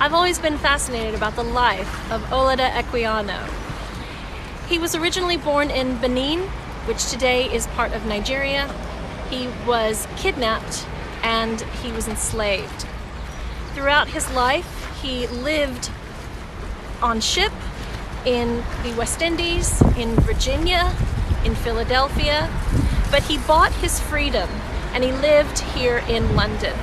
I've always been fascinated about the life of Olaudah Equiano. He was originally born in Benin, which today is part of Nigeria. He was kidnapped and he was enslaved. Throughout his life, he lived on ship in the West Indies, in Virginia, in Philadelphia, but he bought his freedom and he lived here in London.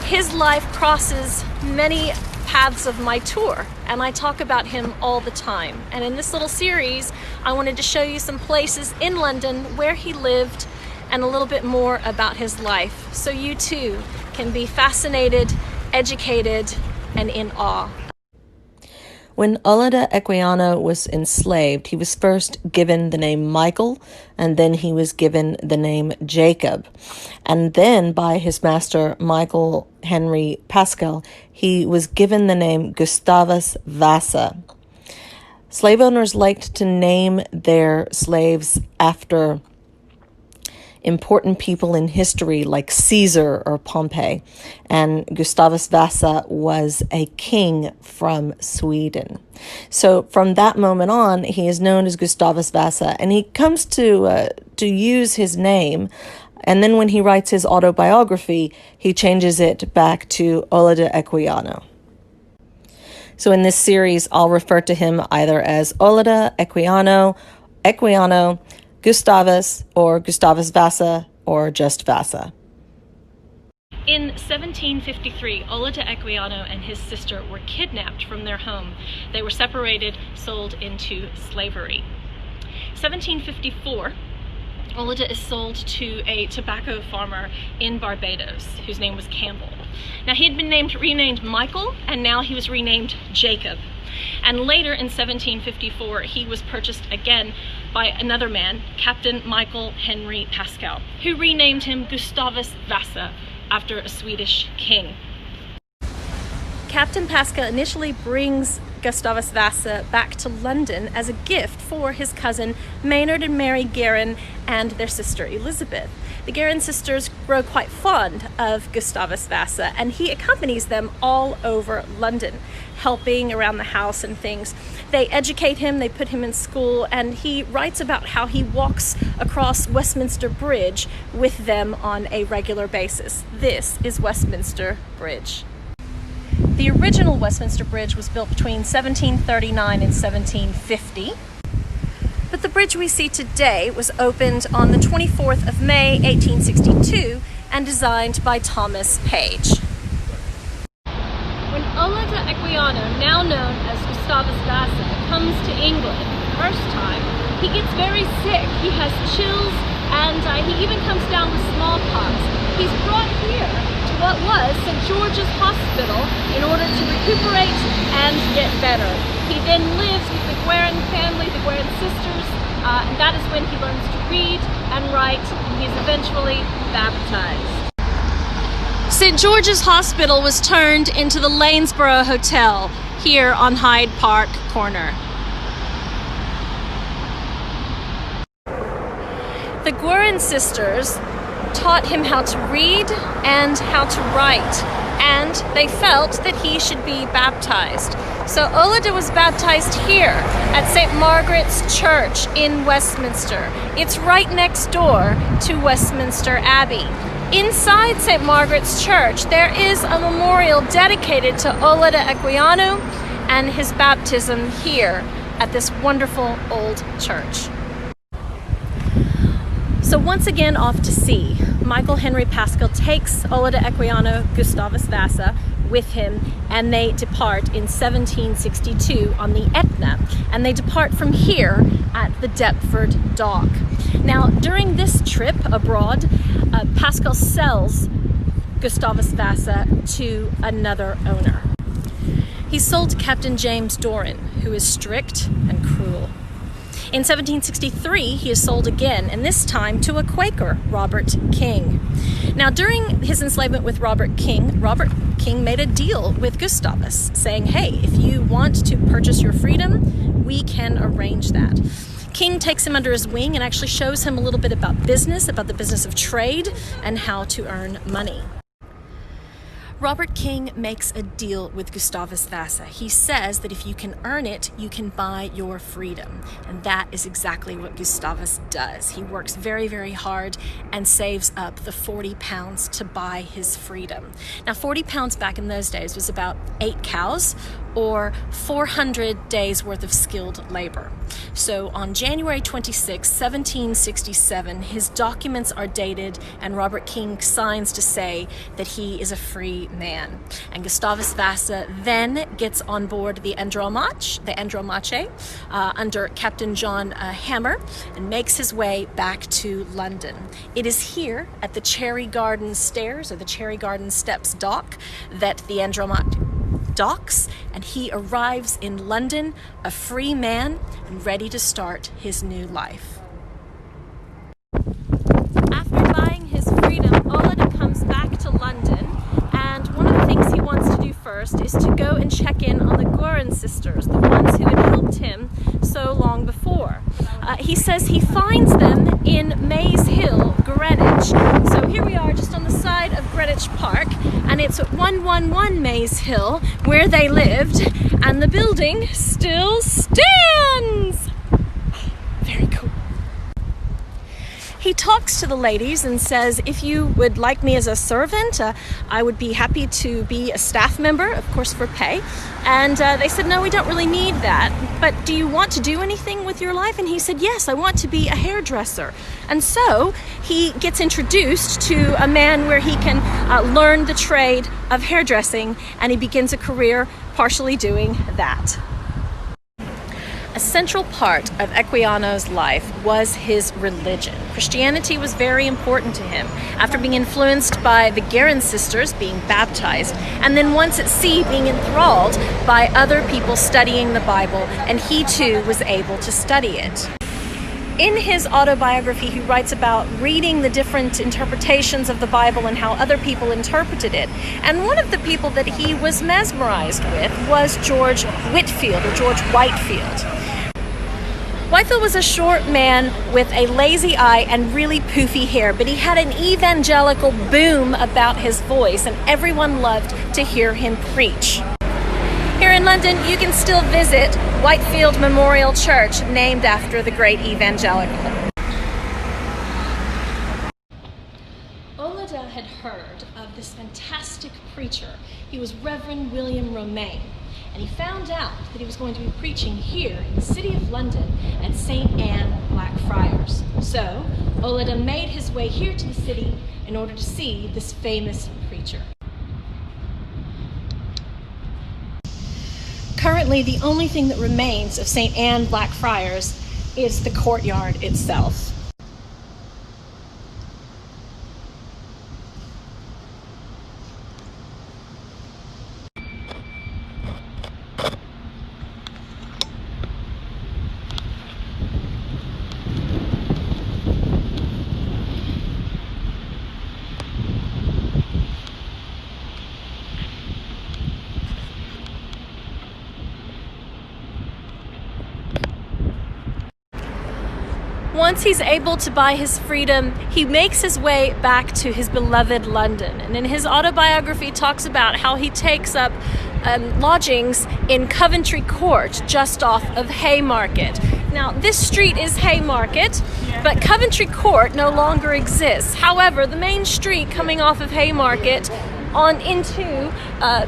His life crosses many paths of my tour, and I talk about him all the time. And in this little series, I wanted to show you some places in London where he lived and a little bit more about his life, so you too can be fascinated, educated, and in awe. When Olaudah Equiano was enslaved, he was first given the name Michael, and then he was given the name Jacob. And then by his master, Michael Henry Pascal, he was given the name Gustavus Vasa. Slave owners liked to name their slaves after important people in history like Caesar or Pompey, and Gustavus Vasa was a king from Sweden. So from that moment on, he is known as Gustavus Vasa, and he comes to use his name, and then when he writes his autobiography, he changes it back to Olaudah Equiano. So in this series, I'll refer to him either as Olaudah Equiano, Gustavus, or Gustavus Vasa, or just Vasa. In 1753, Olaudah Equiano and his sister were kidnapped from their home. They were separated, sold into slavery. 1754, Olaudah is sold to a tobacco farmer in Barbados, whose name was Campbell. Now he had been renamed Michael, and now he was renamed Jacob. And later in 1754, he was purchased again by another man, Captain Michael Henry Pascal, who renamed him Gustavus Vasa after a Swedish king. Captain Pascal initially brings Gustavus Vasa back to London as a gift for his cousin Maynard and Mary Guerin and their sister Elizabeth. The Guerin sisters grow quite fond of Gustavus Vasa, and he accompanies them all over London, helping around the house and things. They educate him, they put him in school, and he writes about how he walks across Westminster Bridge with them on a regular basis. This is Westminster Bridge. The original Westminster Bridge was built between 1739 and 1750. But the bridge we see today was opened on the 24th of May, 1862, and designed by Thomas Page. When Olaudah Equiano, now known as Gustavus Vasa, comes to England the first time, he gets very sick. He has chills, and he even comes down with smallpox. He's brought here to what was St. George's Hospital in order to recuperate and get better. He then lives with the Guerin family, the Guerin sisters, and that is when he learns to read and write, and he is eventually baptized. St. George's Hospital was turned into the Lanesborough Hotel here on Hyde Park Corner. The Guerin sisters taught him how to read and how to write, and they felt that he should be baptized. So Olaudah was baptized here at St. Margaret's Church in Westminster. It's right next door to Westminster Abbey. Inside St. Margaret's Church, there is a memorial dedicated to Olaudah Equiano and his baptism here at this wonderful old church. So once again off to sea, Michael Henry Pascal takes Olaudah Equiano, Gustavus Vasa, with him, and they depart in 1762 on the Etna, and they depart from here at the Deptford Dock. Now, during this trip abroad, Pascal sells Gustavus Vasa to another owner. He's sold to Captain James Doran, who is strict and cruel. In 1763, he is sold again, and this time to a Quaker, Robert King. Now, during his enslavement with Robert King made a deal with Gustavus, saying, hey, if you want to purchase your freedom, we can arrange that. King takes him under his wing and actually shows him a little bit about the business of trade, and how to earn money. Robert King makes a deal with Gustavus Vasa. He says that if you can earn it, you can buy your freedom. And that is exactly what Gustavus does. He works very, very hard and saves up the 40 pounds to buy his freedom. Now, 40 pounds back in those days was about 8 cows or 400 days worth of skilled labor. So on January 26, 1767, his documents are dated and Robert King signs to say that he is a free man. And Gustavus Vasa then gets on board the Andromache under Captain John Hammer and makes his way back to London. It is here at the Cherry Garden Stairs or the Cherry Garden Steps dock that the Andromache docks, and he arrives in London a free man and ready to start his new life. After buying his freedom, Olaudah comes back to London, and one of the things he wants to do first is to go and check in on the Gorin sisters, the ones who had helped him so long before. He says he finds them in Maze Hill, Greenwich. So here we are just on the side of Greenwich Park, and it's at 111 Maze Hill where they lived, and the building still stands! Very cool. He talks to the ladies and says, if you would like me as a servant, I would be happy to be a staff member, of course for pay. And they said, no, we don't really need that. But do you want to do anything with your life? And he said, yes, I want to be a hairdresser. And so he gets introduced to a man where he can learn the trade of hairdressing, and he begins a career partially doing that. A central part of Equiano's life was his religion. Christianity was very important to him. After being influenced by the Guerin sisters being baptized, and then once at sea being enthralled by other people studying the Bible, and he too was able to study it. In his autobiography, he writes about reading the different interpretations of the Bible and how other people interpreted it. And one of the people that he was mesmerized with was George Whitefield, or George Whitefield. Whitefield was a short man with a lazy eye and really poofy hair, but he had an evangelical boom about his voice, and everyone loved to hear him preach. Here in London, you can still visit Whitefield Memorial Church, named after the great evangelical. Olaudah had heard of this fantastic preacher. He was Reverend William Romaine, and he found out that he was going to be preaching here in the city of London at St. Anne Blackfriars. So Olaudah made his way here to the city in order to see this famous preacher. Currently, the only thing that remains of St. Anne Blackfriars is the courtyard itself. Once he's able to buy his freedom, he makes his way back to his beloved London. And in his autobiography, he talks about how he takes up lodgings in Coventry Court, just off of Haymarket. Now, this street is Haymarket, but Coventry Court no longer exists. However, the main street coming off of Haymarket on into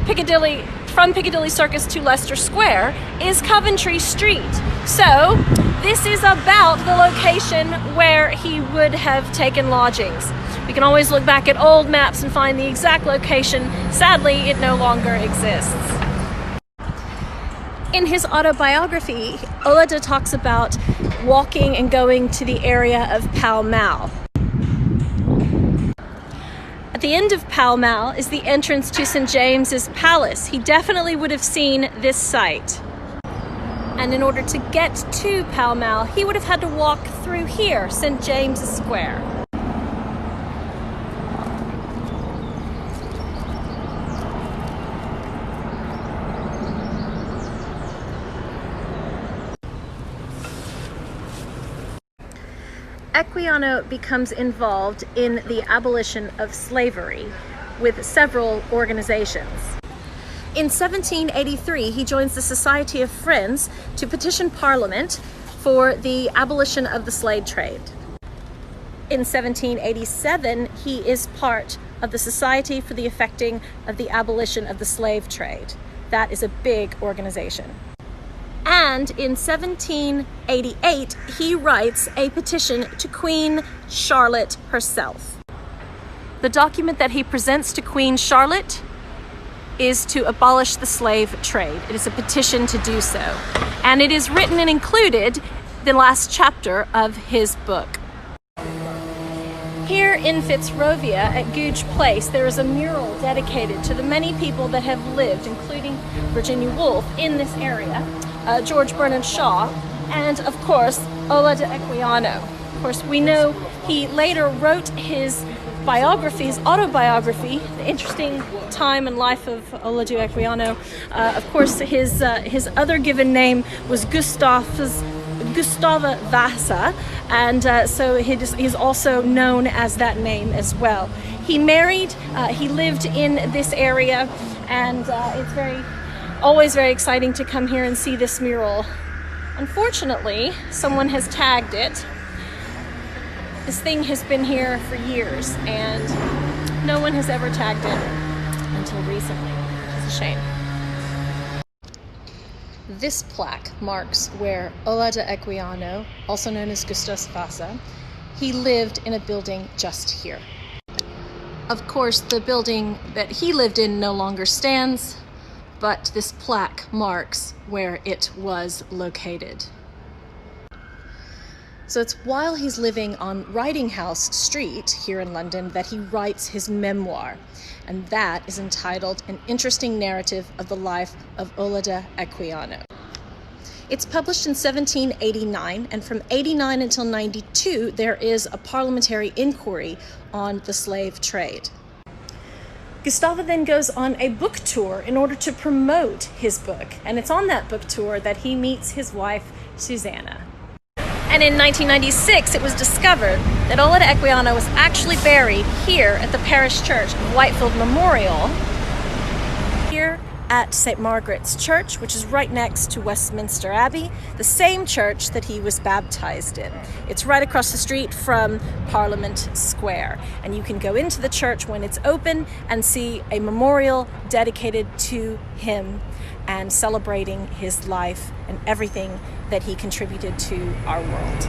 Piccadilly, from Piccadilly Circus to Leicester Square, is Coventry Street. So this is about the location where he would have taken lodgings. We can always look back at old maps and find the exact location. Sadly, it no longer exists. In his autobiography, Olaudah talks about walking and going to the area of Pall Mall. At the end of Pall Mall is the entrance to St. James's Palace. He definitely would have seen this site. And in order to get to Pall Mall, he would have had to walk through here, St. James's Square. Equiano becomes involved in the abolition of slavery. with several organizations. In 1783, he joins the Society of Friends to petition Parliament for the abolition of the slave trade. In 1787, he is part of the Society for the Effecting of the Abolition of the Slave Trade. That is a big organization. And in 1788, he writes a petition to Queen Charlotte herself. The document that he presents to Queen Charlotte is to abolish the slave trade. It is a petition to do so. And it is written and included the last chapter of his book. Here in Fitzrovia at Gouge Place, there is a mural dedicated to the many people that have lived, including Virginia Woolf, in this area, George Bernard Shaw, and of course, Olaudah Equiano. Of course, we know he later wrote his biography, his autobiography, The Interesting Time and Life of Olaudah Equiano. Of course, his other given name was Gustava Vasa, and so he's also known as that name as well. He married, he lived in this area, and it's always very exciting to come here and see this mural. Unfortunately, someone has tagged it. This thing has been here for years, and no one has ever tagged it until recently, which is a shame. This plaque marks where Olaudah Equiano, also known as Gustave Vasa, he lived in a building just here. Of course, the building that he lived in no longer stands, but this plaque marks where it was located. So it's while he's living on Writing House Street here in London that he writes his memoir, and that is entitled An Interesting Narrative of the Life of Olaudah Equiano. It's published in 1789, and from 89 until 92, there is a parliamentary inquiry on the slave trade. Gustave then goes on a book tour in order to promote his book, and it's on that book tour that he meets his wife, Susanna. And in 1996, it was discovered that Olaudah Equiano was actually buried here at the parish church of Whitefield Memorial, here at St. Margaret's Church, which is right next to Westminster Abbey, the same church that he was baptized in. It's right across the street from Parliament Square, and you can go into the church when it's open and see a memorial dedicated to him and celebrating his life and everything that he contributed to our world.